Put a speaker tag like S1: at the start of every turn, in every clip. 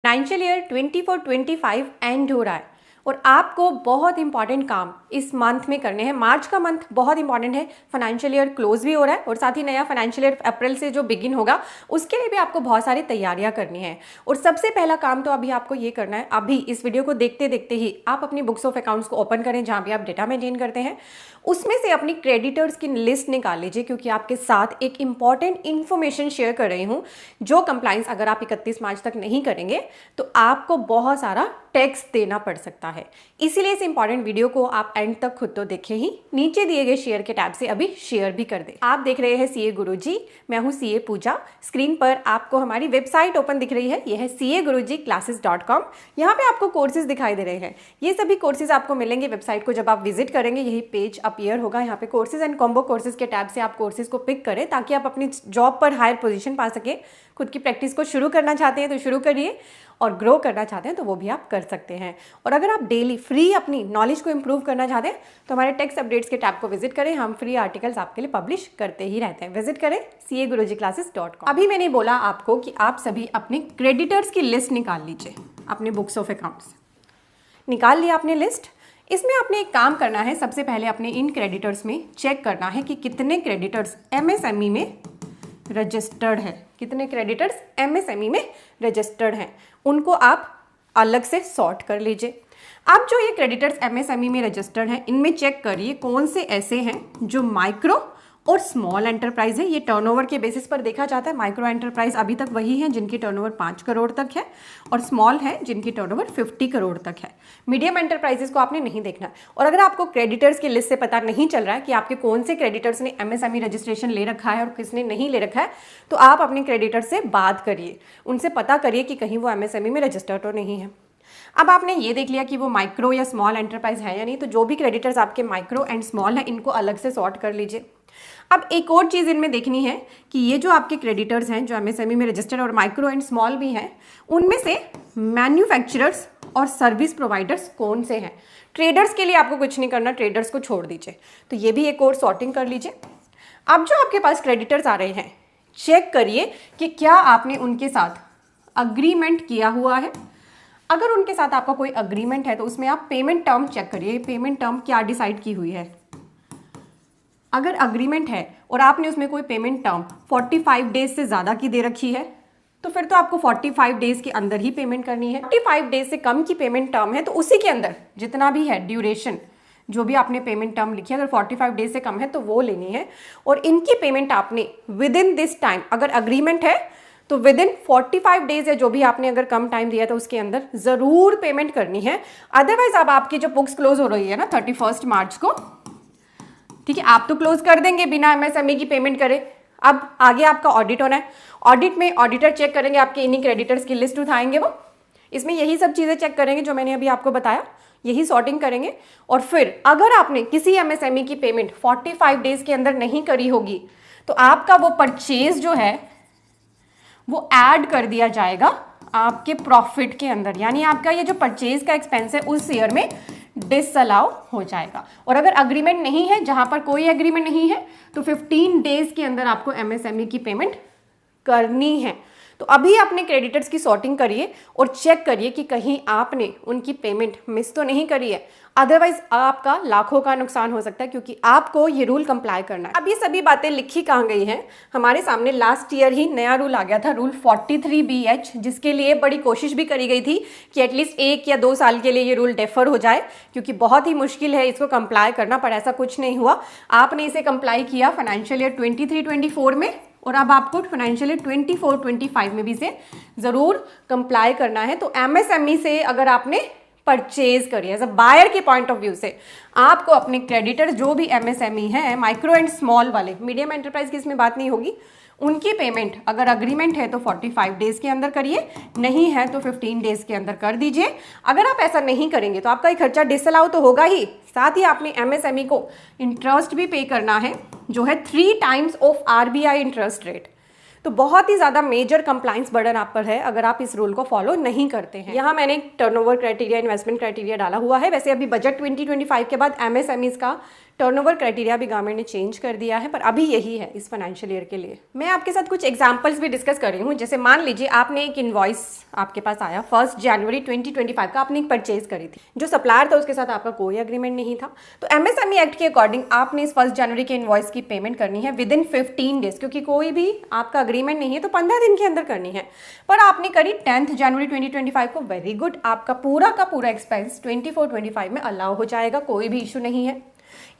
S1: Financial year 24-25 and हो रहा है और आपको बहुत इंपॉर्टेंट काम इस मंथ में करने हैं। मार्च का मंथ बहुत इंपॉर्टेंट है, फाइनेंशियल ईयर क्लोज भी हो रहा है और साथ ही नया फाइनेंशियल ईयर अप्रैल से जो बिगिन होगा उसके लिए भी आपको बहुत सारी तैयारियां करनी है। और सबसे पहला काम तो अभी आपको ये करना है, अभी इस वीडियो को देखते देखते ही आप अपनी बुक्स ऑफ अकाउंट्स को ओपन करें जहां भी आप डेटा मेंटेन करते हैं, उसमें से अपनी क्रेडिटर्स की लिस्ट निकाल लीजिए, क्योंकि आपके साथ एक इंपॉर्टेंट इन्फॉर्मेशन शेयर कर रही हूं जो कंप्लाइंस अगर आप 31 मार्च तक नहीं करेंगे तो आपको बहुत सारा टैक्स देना पड़ सकता है। इसीलिए इस इंपॉर्टेंट वीडियो को आप एंड तक खुद तो देखें ही, नीचे दिए गए शेयर के टैब से अभी शेयर भी कर दें। आप देख रहे हैं सीए गुरुजी, मैं हूं सीए पूजा। स्क्रीन पर आपको हमारी वेबसाइट ओपन दिख रही है, यह है CA-Guruji-Classes.com। यहाँ पे आपको कोर्सेज दिखाई दे रहे हैं, ये सभी कोर्सेज आपको मिलेंगे वेबसाइट को जब आप विजिट करेंगे, यही पेज अपीयर होगा। यहाँ पे कोर्सेज एंड कॉम्बो कोर्सेज के टैब से आप कोर्सेज को पिक करें ताकि आप अपनी जॉब पर हायर पोजीशन पा सके। खुद की प्रैक्टिस को शुरू करना चाहते हैं तो शुरू करिए, और ग्रो करना चाहते हैं तो वो भी आप कर सकते हैं। और अगर आप डेली फ्री अपनी नॉलेज को इंप्रूव करना चाहते हैं तो हमारे टेक्स्ट अपडेट्स के टैब को विजिट करें, हम फ्री आर्टिकल्स आपके लिए पब्लिश करते ही रहते हैं। विजिट करें CA-Guruji-Classes.com। अभी मैंने बोला आपको कि आप सभी अपने क्रेडिटर्स की लिस्ट निकाल लीजिए, अपने बुक्स ऑफ अकाउंट्स निकाल लिया आपने लिस्ट। इसमें आपने एक काम करना है, सबसे पहले अपने इन क्रेडिटर्स में चेक करना है कि कितने क्रेडिटर्स MSME में रजिस्टर्ड है, कितने क्रेडिटर्स MSME में रजिस्टर्ड हैं, उनको आप अलग से सॉर्ट कर लीजिए। अब जो ये क्रेडिटर्स MSME में रजिस्टर्ड हैं, इनमें चेक करिए कौन से ऐसे हैं जो माइक्रो और स्मॉल एंटरप्राइज है। ये टर्नओवर के बेसिस पर देखा जाता है। माइक्रो एंटरप्राइज अभी तक वही है जिनकी टर्नओवर 5 करोड़ तक है, और स्मॉल है जिनकी टर्नओवर 50 करोड़ तक है। मीडियम एंटरप्राइजेस को आपने नहीं देखना। और अगर आपको क्रेडिटर्स की लिस्ट से पता नहीं चल रहा है कि आपके कौन से क्रेडिटर्स ने MSME रजिस्ट्रेशन ले रखा है और किसने नहीं ले रखा है, तो आप अपने क्रेडिटर्स से बात करिए, उनसे पता करिए कि कहीं वो MSME में रजिस्टर्ड तो नहीं है। अब आपने ये देख लिया कि वो माइक्रो या स्मॉल एंटरप्राइज है या नहीं, तो जो भी क्रेडिटर्स आपके माइक्रो एंड स्मॉल है इनको अलग से सॉर्ट कर लीजिए। अब एक और चीज़ इनमें देखनी है कि ये जो आपके क्रेडिटर्स हैं जो MSME में रजिस्टर्ड और माइक्रो एंड स्मॉल भी हैं, उनमें से मैन्युफैक्चरर्स और सर्विस प्रोवाइडर्स कौन से हैं। ट्रेडर्स के लिए आपको कुछ नहीं करना, ट्रेडर्स को छोड़ दीजिए, तो ये भी एक और सॉर्टिंग कर लीजिए। अब जो आपके पास क्रेडिटर्स आ रहे हैं, चेक करिए कि क्या आपने उनके साथ अग्रीमेंट किया हुआ है। अगर उनके साथ आपका कोई अग्रीमेंट है तो उसमें आप पेमेंट टर्म चेक करिए, पेमेंट टर्म क्या डिसाइड की हुई है। अगर अग्रीमेंट है और आपने उसमें कोई पेमेंट टर्म 45 डेज से ज़्यादा की दे रखी है तो फिर तो आपको 45 डेज के अंदर ही पेमेंट करनी है। 45 डेज से कम की पेमेंट टर्म है तो उसी के अंदर जितना भी है ड्यूरेशन, जो भी आपने पेमेंट टर्म लिखी है, अगर 45 डेज से कम है तो वो लेनी है। और इनकी पेमेंट आपने विद इन दिस टाइम, अगर अग्रीमेंट है तो विद इन 45 डेज है, जो भी आपने अगर कम टाइम दिया था उसके अंदर ज़रूर पेमेंट करनी है। अदरवाइज अब आपकी जो बुक्स क्लोज हो रही है ना 31 मार्च को, ठीक है, आप तो क्लोज कर देंगे बिना MSME की पेमेंट करे। अब आगे आपका ऑडिट होना है, ऑडिट में ऑडिटर चेक करेंगे आपके इन्हीं क्रेडिटर्स की लिस्ट उठाएंगे, वो इसमें यही सब चीज़ें चेक करेंगे जो मैंने अभी आपको बताया, यही सॉर्टिंग करेंगे। और फिर अगर आपने किसी MSME की पेमेंट 45 डेज के अंदर नहीं करी होगी तो आपका वो परचेज जो है वो ऐड कर दिया जाएगा आपके प्रॉफिट के अंदर, यानी आपका ये जो परचेज का एक्सपेंस है उस ईयर में डिसअलाउ हो जाएगा। और अगर अग्रीमेंट नहीं है, जहां पर कोई एग्रीमेंट नहीं है, तो 15 डेज के अंदर आपको MSME की पेमेंट करनी है। तो अभी अपने क्रेडिटर्स की सॉर्टिंग करिए और चेक करिए कि कहीं आपने उनकी पेमेंट मिस तो नहीं करी है, अदरवाइज आपका लाखों का नुकसान हो सकता है, क्योंकि आपको ये रूल कंप्लाई करना है। अब ये सभी बातें लिखी कहाँ गई हैं, हमारे सामने लास्ट ईयर ही नया रूल आ गया था, रूल 43BH, जिसके लिए बड़ी कोशिश भी करी गई थी कि एटलीस्ट 1 या 2 साल के लिए ये रूल डेफर हो जाए, क्योंकि बहुत ही मुश्किल है इसको कंप्लाई करना, पर ऐसा कुछ नहीं हुआ। आपने इसे कंप्लाई किया फाइनेंशियल ईयर 23-24 में, और अब आपको फाइनेंशियल ईयर 24-25 में भी इसे ज़रूर कंप्लाई करना है। तो MSME से अगर आपने परचेज करिए एज अ बायर के पॉइंट ऑफ व्यू से, आपको अपने क्रेडिटर जो भी MSME हैं, माइक्रो एंड स्मॉल वाले, मीडियम एंटरप्राइज की इसमें बात नहीं होगी, उनकी पेमेंट अगर अग्रीमेंट है तो 45 डेज के अंदर करिए, नहीं है तो 15 डेज के अंदर कर दीजिए। अगर आप ऐसा नहीं करेंगे तो आपका ये खर्चा डिसअलाउ तो होगा ही, साथ ही आपने MSME को इंटरेस्ट भी पे करना है जो है 3 times of RBI interest rate. तो बहुत ही ज़्यादा मेजर कंप्लाइंस बर्डन आप पर है अगर आप इस रूल को फॉलो नहीं करते हैं। यहाँ मैंने टर्नओवर क्राइटेरिया, इन्वेस्टमेंट क्राइटेरिया डाला हुआ है। वैसे अभी बजट 2025 के बाद MSMEs का टर्नओवर क्राइटेरिया भी गवर्नमेंट ने चेंज कर दिया है, पर अभी यही है इस फाइनेंशियल ईयर के लिए। मैं आपके साथ कुछ एग्जांपल्स भी डिस्कस कर रही हूँ। जैसे मान लीजिए आपने एक इनवॉइस आपके पास आया 1 जनवरी 2025 का, आपने एक परचेज करी थी, जो सप्लायर था उसके साथ आपका कोई एग्रीमेंट नहीं था। तो MSME एक्ट के अकॉर्डिंग आपने इस 1 जनवरी के इनवॉइस की पेमेंट करनी है विद इन 15 डेज, क्योंकि कोई भी आपका अग्रीमेंट नहीं है तो 15 दिन के अंदर करनी है। पर आपने करी 10 जनवरी 2025 को, वेरी गुड, आपका पूरा का पूरा एक्सपेंस 24-25 में अलाउ हो जाएगा, कोई भी इशू नहीं है।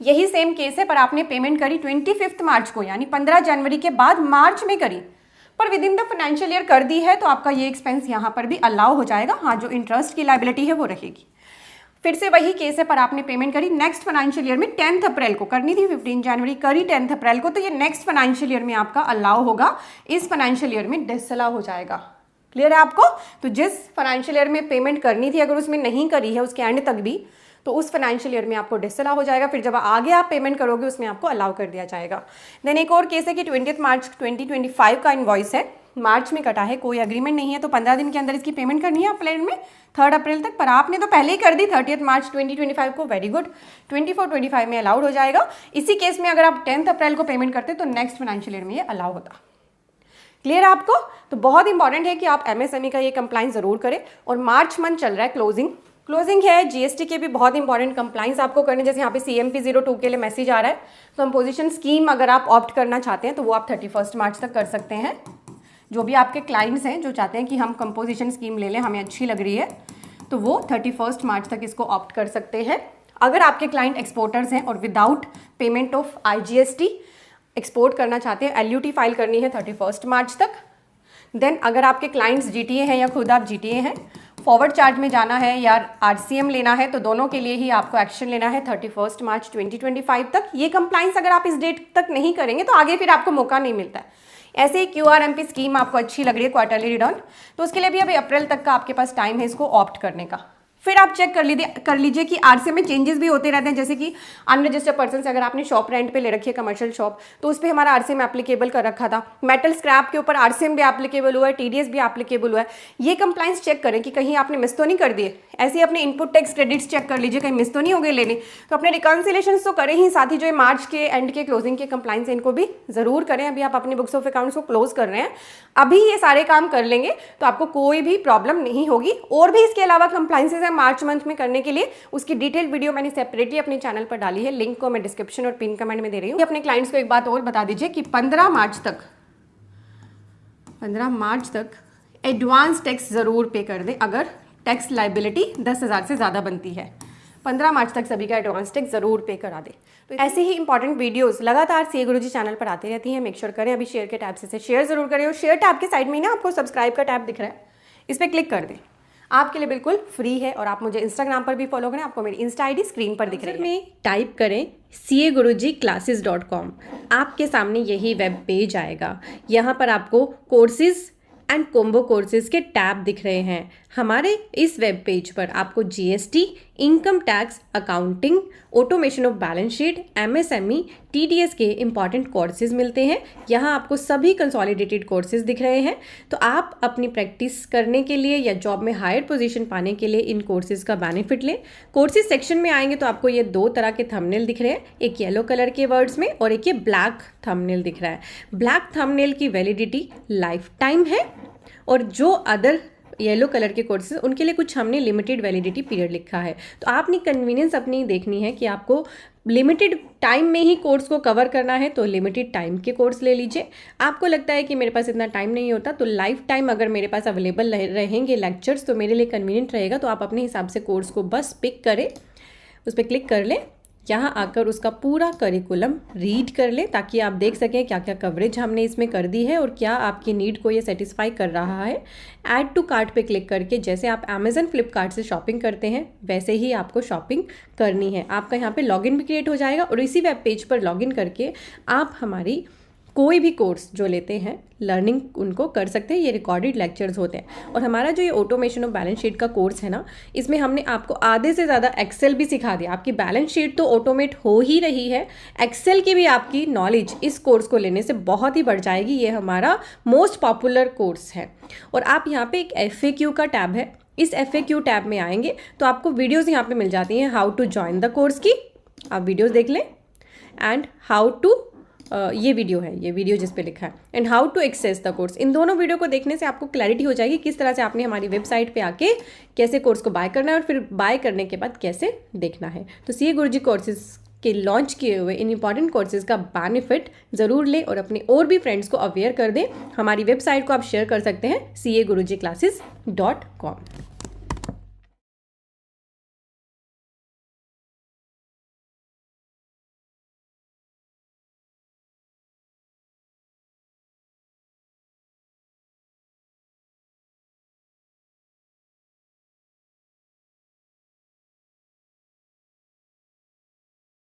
S1: यही सेम केस है, पर आपने पेमेंट करी 25 मार्च को, यानी 15 जनवरी के बाद मार्च में करी, पर with in the financial year कर दी है, तो आपका ये एक्सपेंस यहाँ पर भी अलाउ हो जाएगा। हाँ, जो इंटरेस्ट की लायबिलिटी है वो रहेगी। फिर से वही केस है, पर आपने पेमेंट करी नेक्स्ट फाइनेंशियल ईयर में 10 अप्रैल को, करनी थी 15 जनवरी, करी 10 अप्रैल को, तो ये नेक्स्ट फाइनेंशियल ईयर में आपका अलाउ होगा, इस फाइनेंशियल ईयर में डिसअलाउ हो जाएगा। क्लियर है आपको? तो जिस फाइनेंशियल ईयर में पेमेंट करनी थी, अगर उसमें नहीं करी है उसके एंड तक भी, तो उस फाइनेंशियल ईयर में आपको डिसअलाउ हो जाएगा। फिर जब आगे आप पेमेंट करोगे उसमें आपको अलाउ कर दिया जाएगा। देन एक और केस है कि 20 मार्च 2025 का इनवॉइस है, मार्च में कटा है, कोई एग्रीमेंट नहीं है, तो 15 दिन के अंदर इसकी पेमेंट करनी है अप्रैल में, 3 अप्रैल तक, पर आपने तो पहले ही कर दी 30 मार्च 2025 को, वेरी गुड, 24-25 में अलाउड हो जाएगा। इसी केस में अगर आप 10 अप्रैल को पेमेंट करते तो नेक्स्ट फाइनेंशियल ईयर में ये अलाउ होता। क्लियर है आपको? तो बहुत इंपॉर्टेंट है कि आप MSME का ये कंप्लाइंस जरूर करें। और मार्च मंथ चल रहा है, क्लोजिंग है, GST के भी बहुत इंपॉर्टेंट कंप्लाइंस आपको करने, जैसे यहाँ पे CMP 02 के लिए मैसेज आ रहा है, कंपोजिशन स्कीम अगर आप ऑप्ट करना चाहते हैं तो वो आप 31 मार्च तक कर सकते हैं। जो भी आपके क्लाइंट्स हैं जो चाहते हैं कि हम कंपोजिशन स्कीम ले लें, हमें अच्छी लग रही है, तो वो 31 मार्च तक इसको ऑप्ट कर सकते हैं। अगर आपके क्लाइंट एक्सपोर्टर्स हैं और without payment of IGST export करना चाहते हैं, LUT फाइल करनी है 31 मार्च तक। देन अगर आपके क्लाइंट्स GTA हैं या खुद आप GTA हैं, फॉरवर्ड चार्ज में जाना है या RCM लेना है, तो दोनों के लिए ही आपको एक्शन लेना है 31 मार्च 2025 तक। ये कंप्लाइंस अगर आप इस डेट तक नहीं करेंगे तो आगे फिर आपको मौका नहीं मिलता है। ऐसे ही QRMP स्कीम आपको अच्छी लग रही है, क्वार्टरली रिटर्न, तो उसके लिए भी अभी अप्रैल तक का आपके पास टाइम है इसको ऑप्ट करने का। फिर आप चेक कर लीजिए कि RCM में चेंजेस भी होते रहते हैं, जैसे कि अनरजिस्टर्ड पर्सन से अगर आपने शॉप रेंट पे ले रखी है, कमर्शियल शॉप, तो उस पर हमारा RCM एप्लीकेबल कर रखा था। मेटल स्क्रैप के ऊपर RCM भी एप्लीकेबल हुआ है, TDS भी एप्लीकेबल हुआ है। ये कंप्लाइंस चेक करें कि कहीं आपने मिस तो नहीं कर दिए। ऐसे ही अपने इनपुट टैक्स क्रेडिट्स चेक कर लीजिए, कहीं मिस तो नहीं हो गए लेने। तो अपने रिकॉन्सिलेशन तो करें ही, साथ ही जो मार्च के एंड के क्लोजिंग के कंप्लाइंस इनको भी जरूर करें। अभी आप अपनी बुक्स ऑफ अकाउंट्स को क्लोज कर रहे हैं, अभी ये सारे काम कर लेंगे तो आपको कोई भी प्रॉब्लम नहीं होगी। और भी इसके अलावा कंप्लाइंसेस है मार्च मंथ में करने के लिए, उसकी डिटेल वीडियो मैंने सेपरेटली अपने चैनल पर डाली है, लिंक को मैं डिस्क्रिप्शन और पिन कमेंट में दे रही हूँ। अपने क्लाइंट्स को एक बात और बता दीजिए कि 15 मार्च तक एडवांस टैक्स जरूर पे कर दें अगर टैक्स लाइबिलिटी 10,000 से ज़्यादा बनती है। 15 मार्च तक सभी का एडवांस टैक्स जरूर पे करा दे। तो ऐसे ही इंपॉर्टेंट वीडियोस लगातार CA गुरुजी चैनल पर आती रहती हैं, मेक श्योर करें अभी शेयर के टैब से शेयर जरूर करें। और शेयर टैब के साइड में ना आपको सब्सक्राइब का टैब दिख रहा है, इस पर क्लिक कर दें, आपके लिए बिल्कुल फ्री है। और आप मुझे इंस्टाग्राम पर भी फॉलो करें, आपको मेरी इंस्टा ID स्क्रीन पर दिख रही है। टाइप करें CAGurujiClasses.com, आपके सामने यही वेब पेज आएगा। यहाँ पर आपको कोर्सेज एंड कॉम्बो कोर्सेज के टैब दिख रहे हैं। हमारे इस वेब पेज पर आपको GST, income tax, accounting, automation of balance sheet, MSME, TDS के इंपॉर्टेंट कोर्सेज मिलते हैं। यहाँ आपको सभी कंसोलिडेटेड कोर्सेज दिख रहे हैं। तो आप अपनी प्रैक्टिस करने के लिए या जॉब में हायर पोजीशन पाने के लिए इन कोर्सेज का बेनिफिट लें। कोर्सेज सेक्शन में आएंगे तो आपको ये 2 तरह के थंबनेल दिख रहे हैं, एक येलो कलर के वर्ड्स में और एक ये ब्लैक थंबनेल दिख रहा है। ब्लैक थंबनेल की वैलिडिटी लाइफ टाइम है और जो अदर येलो कलर के कोर्सेज उनके लिए कुछ हमने लिमिटेड वैलिडिटी पीरियड लिखा है। तो आपने कन्वीनियंस अपनी देखनी है कि आपको लिमिटेड टाइम में ही कोर्स को कवर करना है तो लिमिटेड टाइम के कोर्स ले लीजिए। आपको लगता है कि मेरे पास इतना टाइम नहीं होता तो लाइफ टाइम अगर मेरे पास अवेलेबल रहेंगे लेक्चर्स तो मेरे लिए कन्वीनियंट रहेगा, तो आप अपने हिसाब से कोर्स को बस पिक करें, उस पर क्लिक कर लें, यहाँ आकर उसका पूरा करिकुलम रीड कर लें ताकि आप देख सकें क्या क्या कवरेज हमने इसमें कर दी है और क्या आपकी नीड को ये सेटिस्फाई कर रहा है। ऐड टू कार्ट पे क्लिक करके जैसे आप अमेजन फ्लिपकार्ट से शॉपिंग करते हैं वैसे ही आपको शॉपिंग करनी है। आपका यहाँ पे लॉगिन भी क्रिएट हो जाएगा और इसी वेब पेज पर लॉगिन करके आप हमारी कोई भी कोर्स जो लेते हैं लर्निंग उनको कर सकते हैं। ये रिकॉर्डेड लेक्चर्स होते हैं। और हमारा जो ये ऑटोमेशन ऑफ बैलेंस शीट का कोर्स है ना, इसमें हमने आपको आधे से ज़्यादा एक्सेल भी सिखा दिया। आपकी बैलेंस शीट तो ऑटोमेट हो ही रही है, एक्सेल की भी आपकी नॉलेज इस कोर्स को लेने से बहुत ही बढ़ जाएगी। ये हमारा मोस्ट पॉपुलर कोर्स है। और आप यहाँ पे एक FAQ का टैब है, इस FAQ टैब में आएंगे तो आपको वीडियोज़ यहाँ पे मिल जाती हैं how to join the course की। आप वीडियोज़ देख लें एंड हाउ टू ये वीडियो है, ये वीडियो जिस पे लिखा है and how to access the course. इन दोनों वीडियो को देखने से आपको क्लैरिटी हो जाएगी किस तरह से आपने हमारी वेबसाइट पे आके कैसे कोर्स को बाय करना है और फिर बाय करने के बाद कैसे देखना है। तो CA गुरुजी कोर्सेज के लॉन्च किए हुए इन इंपॉर्टेंट कोर्सेज का बेनिफिट ज़रूर लें और अपने और भी फ्रेंड्स को अवेयर कर दें। हमारी वेबसाइट को आप शेयर कर सकते हैं CAgurujiclasses.com।